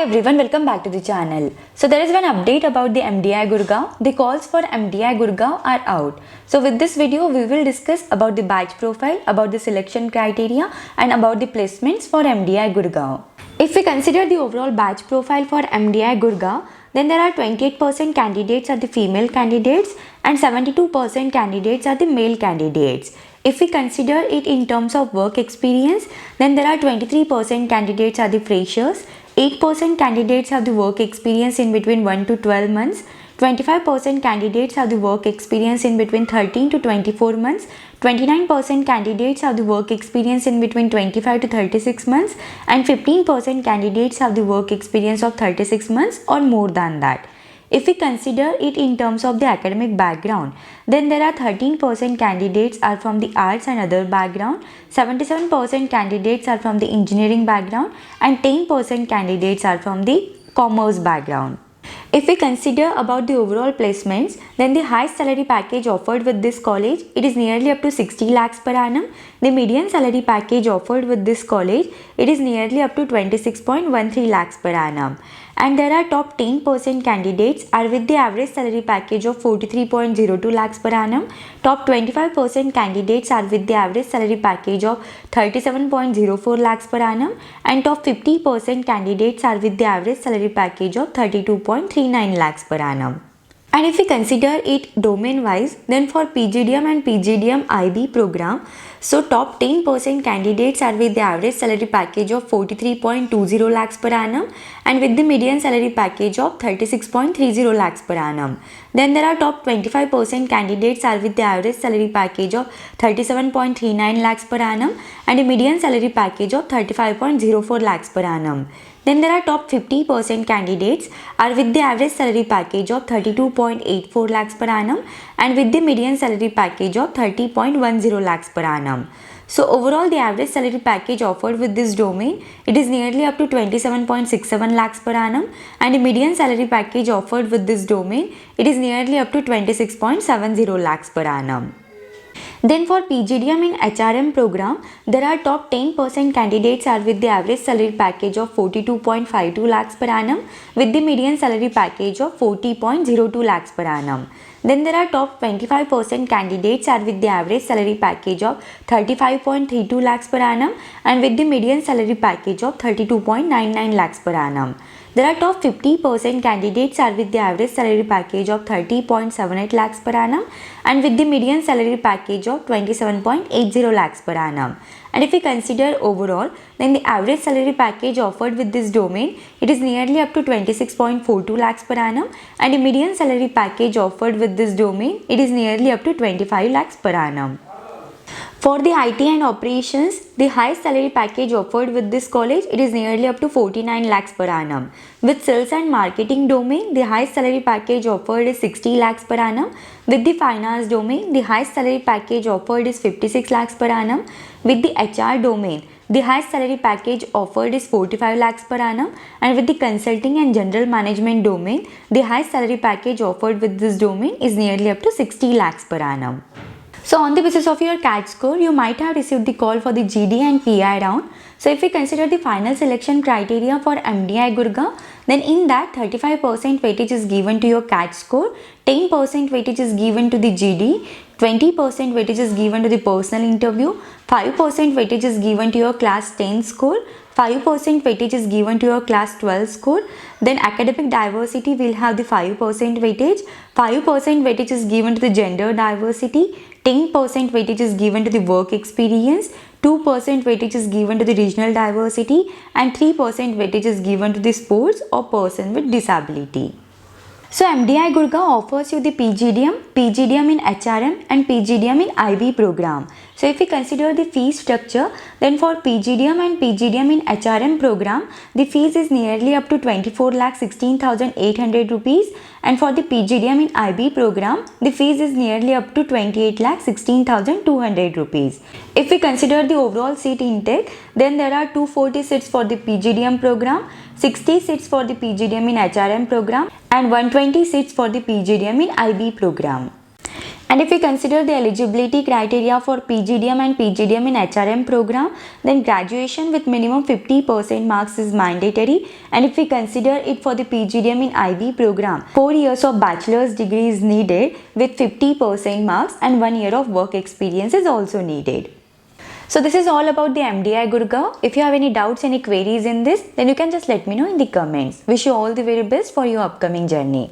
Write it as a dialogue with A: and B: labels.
A: everyone, welcome back to the channel. So there is one update about the MDI Gurgaon. The calls for MDI Gurgaon are out. So with this video, we will discuss about the batch profile, about the selection criteria and about the placements for MDI Gurgaon. If we consider the overall batch profile for MDI Gurgaon, then there are 28% candidates are the female candidates and 72% candidates are the male candidates. If we consider it in terms of work experience, then there are 23% candidates are the freshers, 8% candidates have the work experience in between 1 to 12 months, 25% candidates have the work experience in between 13 to 24 months, 29% candidates have the work experience in between 25 to 36 months, and 15% candidates have the work experience of 36 months or more than that. If we consider it in terms of the academic background, then there are 13% candidates are from the arts and other background, 77% candidates are from the engineering background, and 10% candidates are from the commerce background. If we consider about the overall placements, then the highest salary package offered with this college, it is nearly up to 60 lakhs per annum. The median salary package offered with this college, it is nearly up to 26.13 lakhs per annum. And there are top 10% candidates are with the average salary package of 43.02 lakhs per annum. Top 25% candidates are with the average salary package of 37.04 lakhs per annum. And top 50% candidates are with the average salary package of 32.39 lakhs per annum. And if we consider it domain wise, then for PGDM and PGDM IB program, so top 10% candidates are with the average salary package of 43.20 lakhs per annum and with the median salary package of 36.30 lakhs per annum. Then there are top 25% candidates are with the average salary package of 37.39 lakhs per annum and a median salary package of 35.04 lakhs per annum. Then there are top 50% candidates are with the average salary package of 32.84 lakhs per annum and with the median salary package of 30.10 lakhs per annum. So overall the average salary package offered with this domain, it is nearly up to 27.67 lakhs per annum and the median salary package offered with this domain, it is nearly up to 26.70 lakhs per annum. Then for PGDM in HRM program, there are top 10% candidates are with the average salary package of 42.52 lakhs per annum with the median salary package of 40.02 lakhs per annum. Then there are top 25% candidates are with the average salary package of 35.32 lakhs per annum and with the median salary package of 32.99 lakhs per annum. There are top 50% candidates are with the average salary package of 30.78 lakhs per annum and with the median salary package of 27.80 lakhs per annum. And if we consider overall, then the average salary package offered with this domain, it is nearly up to 26.42 lakhs per annum and the median salary package offered with this domain, it is nearly up to 25 lakhs per annum. For the IT and operations, the highest salary package offered with this college, it is nearly up to 49 lakhs per annum. With sales and marketing domain, the highest salary package offered is 60 lakhs per annum. With the finance domain, the highest salary package offered is 56 lakhs per annum. With the HR domain, the highest salary package offered is 45 lakhs per annum and with the consulting and general management domain, the highest salary package offered with this domain is nearly up to 60 lakhs per annum. So on the basis of your CAT score, you might have received the call for the GD and PI round. So if we consider the final selection criteria for MDI Gurgaon, then in that 35% weightage is given to your CAT score, 10% weightage is given to the GD, 20% weightage is given to the personal interview, 5% weightage is given to your class 10 score, 5% weightage is given to your class 12 score. Then academic diversity will have the 5% weightage, 5% weightage is given to the gender diversity, 10% weightage is given to the work experience, 2% weightage is given to the regional diversity and 3% weightage is given to the sports or person with disability. So MDI Gurgaon offers you the PGDM, PGDM in HRM and PGDM in IB program. So if we consider the fee structure, then for PGDM and PGDM in HRM program, the fees is nearly up to 24,16,800 rupees and for the PGDM in IB program, the fees is nearly up to 28,16,200 rupees. If we consider the overall seat intake, then there are 240 seats for the PGDM program, 60 seats for the PGDM in HRM program and 120 seats for the PGDM in IB program. And if we consider the eligibility criteria for PGDM and PGDM in HRM program, then graduation with minimum 50% marks is mandatory. And if we consider it for the PGDM in IB program, 4 years of bachelor's degree is needed with 50% marks, and 1 year of work experience is also needed. So this is all about the MDI Gurgaon. If you have any doubts, any queries in this, then you can just let me know in the comments. Wish you all the very best for your upcoming journey.